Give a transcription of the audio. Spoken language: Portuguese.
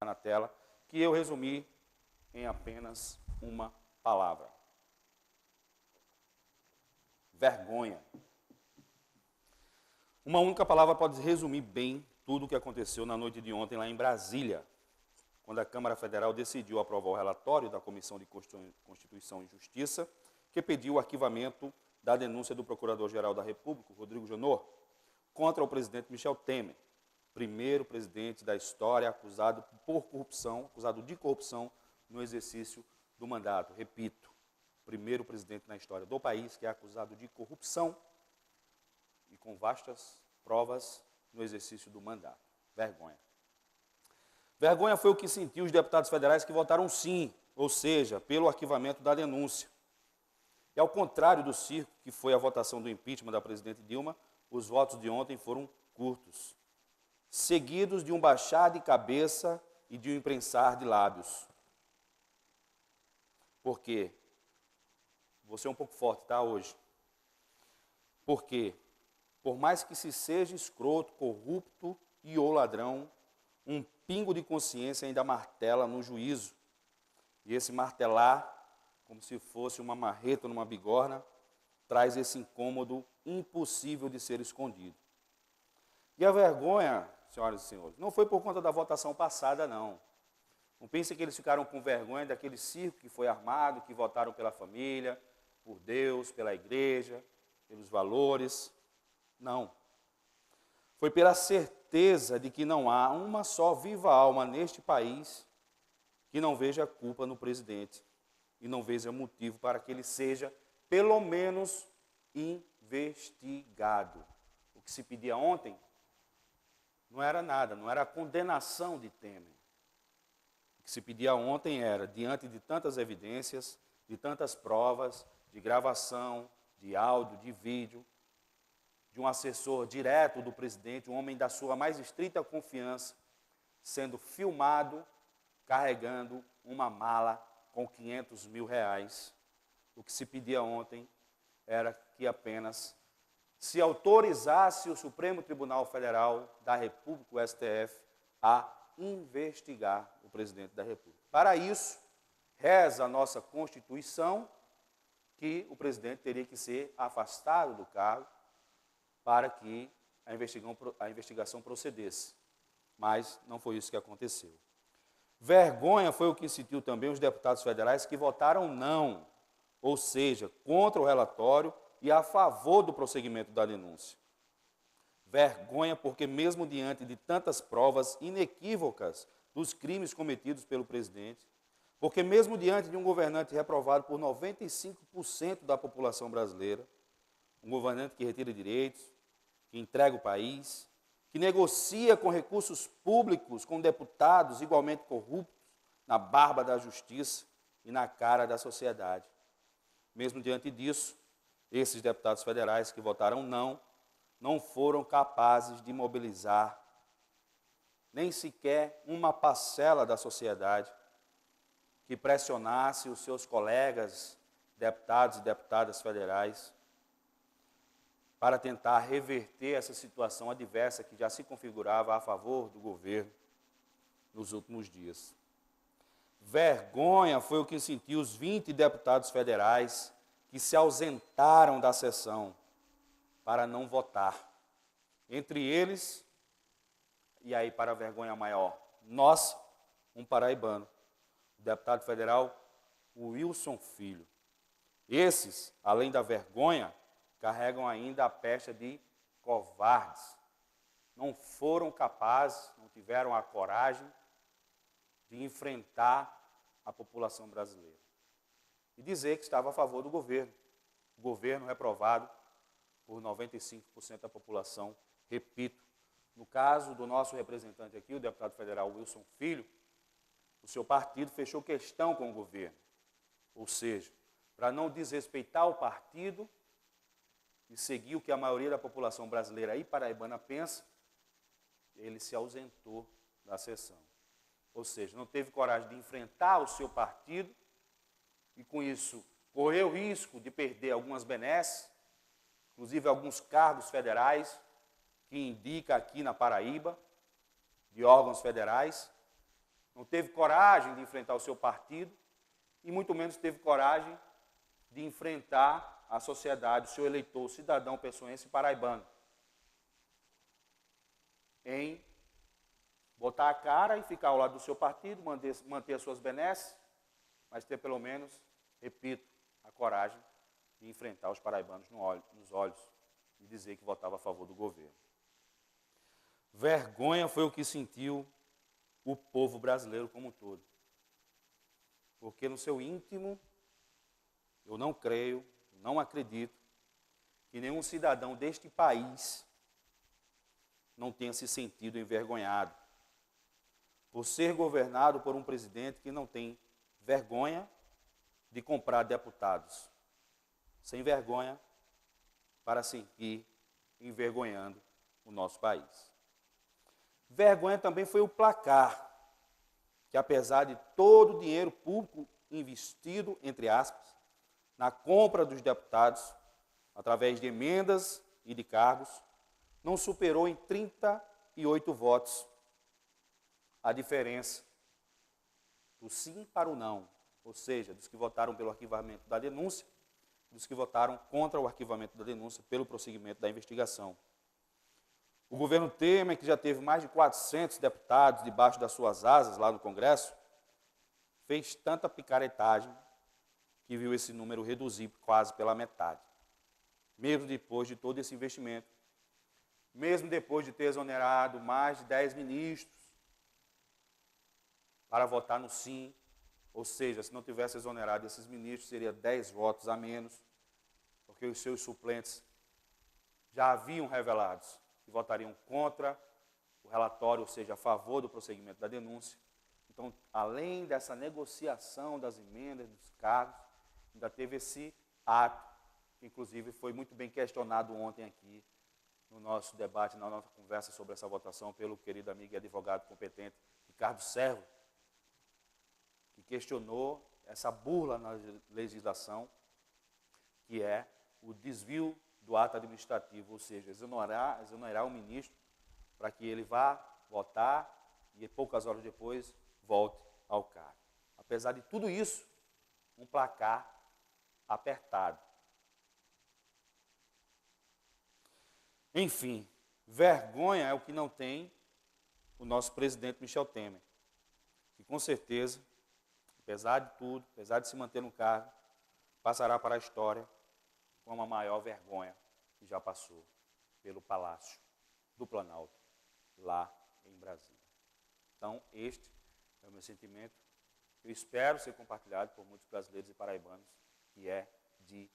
na tela, que eu resumi em apenas uma palavra: vergonha. Uma única palavra pode resumir bem tudo o que aconteceu na noite de ontem lá em Brasília, quando a Câmara Federal decidiu aprovar o relatório da Comissão de Constituição e Justiça, que pediu o arquivamento da denúncia do Procurador-Geral da República, Rodrigo Janot, contra o presidente Michel Temer, primeiro presidente da história acusado de corrupção no exercício do mandato. Repito, primeiro presidente na história do país que é acusado de corrupção e com vastas provas no exercício do mandato. Vergonha. Vergonha foi o que sentiu os deputados federais que votaram sim, ou seja, pelo arquivamento da denúncia. E ao contrário do circo, que foi a votação do impeachment da presidente Dilma, os votos de ontem foram curtos, seguidos de um baixar de cabeça e de um imprensar de lábios. Por quê? Vou ser um pouco forte, tá, hoje. Porque, por mais que se seja escroto, corrupto e ou ladrão, um pingo de consciência ainda martela no juízo. E esse martelar, como se fosse uma marreta numa bigorna, traz esse incômodo impossível de ser escondido. E a vergonha, senhoras e senhores, não foi por conta da votação passada, não. Não pense que eles ficaram com vergonha daquele circo que foi armado, que votaram pela família, por Deus, pela igreja, pelos valores. Não. Foi pela certeza de que não há uma só viva alma neste país que não veja culpa no presidente e não veja motivo para que ele seja, pelo menos, investigado. O que se pedia ontem não era nada, não era a condenação de Temer. O que se pedia ontem era, diante de tantas evidências, de tantas provas, de gravação, de áudio, de vídeo, de um assessor direto do presidente, um homem da sua mais estrita confiança, sendo filmado, carregando uma mala com 500 mil reais. O que se pedia ontem era que apenas se autorizasse o Supremo Tribunal Federal da República, o STF, a investigar o presidente da República. Para isso, reza a nossa Constituição que o presidente teria que ser afastado do cargo para que a investigação procedesse. Mas não foi isso que aconteceu. Vergonha foi o que sentiu também os deputados federais que votaram não, ou seja, contra o relatório e a favor do prosseguimento da denúncia. Vergonha porque mesmo diante de tantas provas inequívocas dos crimes cometidos pelo presidente, porque mesmo diante de um governante reprovado por 95% da população brasileira, um governante que retira direitos, que entrega o país, que negocia com recursos públicos com deputados igualmente corruptos, na barba da justiça e na cara da sociedade. Mesmo diante disso, esses deputados federais que votaram não foram capazes de mobilizar nem sequer uma parcela da sociedade que pressionasse os seus colegas, deputados e deputadas federais, para tentar reverter essa situação adversa que já se configurava a favor do governo nos últimos dias. Vergonha foi o que sentiu os 20 deputados federais que se ausentaram da sessão para não votar. Entre eles, e aí para a vergonha maior, nós, um paraibano, o deputado federal Wilson Filho. Esses, além da vergonha, carregam ainda a pecha de covardes. Não foram capazes, não tiveram a coragem de enfrentar a população brasileira e dizer que estava a favor do governo. O governo reprovado por 95% da população. Repito, no caso do nosso representante aqui, o deputado federal Wilson Filho, o seu partido fechou questão com o governo. Ou seja, para não desrespeitar o partido e seguir o que a maioria da população brasileira e paraibana pensa, ele se ausentou da sessão. Ou seja, não teve coragem de enfrentar o seu partido e, com isso, correu o risco de perder algumas benesses, inclusive alguns cargos federais, que indica aqui na Paraíba, de órgãos federais. Não teve coragem de enfrentar o seu partido e muito menos teve coragem de enfrentar a sociedade, o seu eleitor, o cidadão pessoense paraibano, em botar a cara e ficar ao lado do seu partido, manter as suas benesses, mas ter pelo menos, repito, a coragem de enfrentar os paraibanos nos olhos e dizer que votava a favor do governo. Vergonha foi o que sentiu o povo brasileiro como um todo. Porque no seu íntimo, eu não creio, não acredito, que nenhum cidadão deste país não tenha se sentido envergonhado por ser governado por um presidente que não tem vergonha de comprar deputados, sem vergonha para seguir envergonhando o nosso país. Vergonha também foi o placar, que apesar de todo o dinheiro público investido, entre aspas, na compra dos deputados, através de emendas e de cargos, não superou em 38 votos a diferença do sim para o não, ou seja, dos que votaram pelo arquivamento da denúncia, dos que votaram contra o arquivamento da denúncia pelo prosseguimento da investigação. O governo Temer, que já teve mais de 400 deputados debaixo das suas asas lá no Congresso, fez tanta picaretagem que viu esse número reduzir quase pela metade. Mesmo depois de todo esse investimento, mesmo depois de ter exonerado mais de 10 ministros para votar no sim, ou seja, se não tivesse exonerado esses ministros, seria 10 votos a menos, porque os seus suplentes já haviam revelados que votariam contra o relatório, ou seja, a favor do prosseguimento da denúncia. Então, além dessa negociação das emendas, dos cargos, ainda teve esse ato, que inclusive foi muito bem questionado ontem aqui, no nosso debate, na nossa conversa sobre essa votação, pelo querido amigo e advogado competente, Ricardo Servo, que questionou essa burla na legislação, que é o desvio do ato administrativo, ou seja, exonerar o ministro para que ele vá votar e poucas horas depois volte ao cargo. Apesar de tudo isso, um placar apertado. Enfim, vergonha é o que não tem o nosso presidente Michel Temer, que com certeza, apesar de tudo, apesar de se manter no cargo, passará para a história como a maior vergonha que já passou pelo Palácio do Planalto, lá em Brasília. Então, este é o meu sentimento. Eu espero ser compartilhado por muitos brasileiros e paraibanos, que é de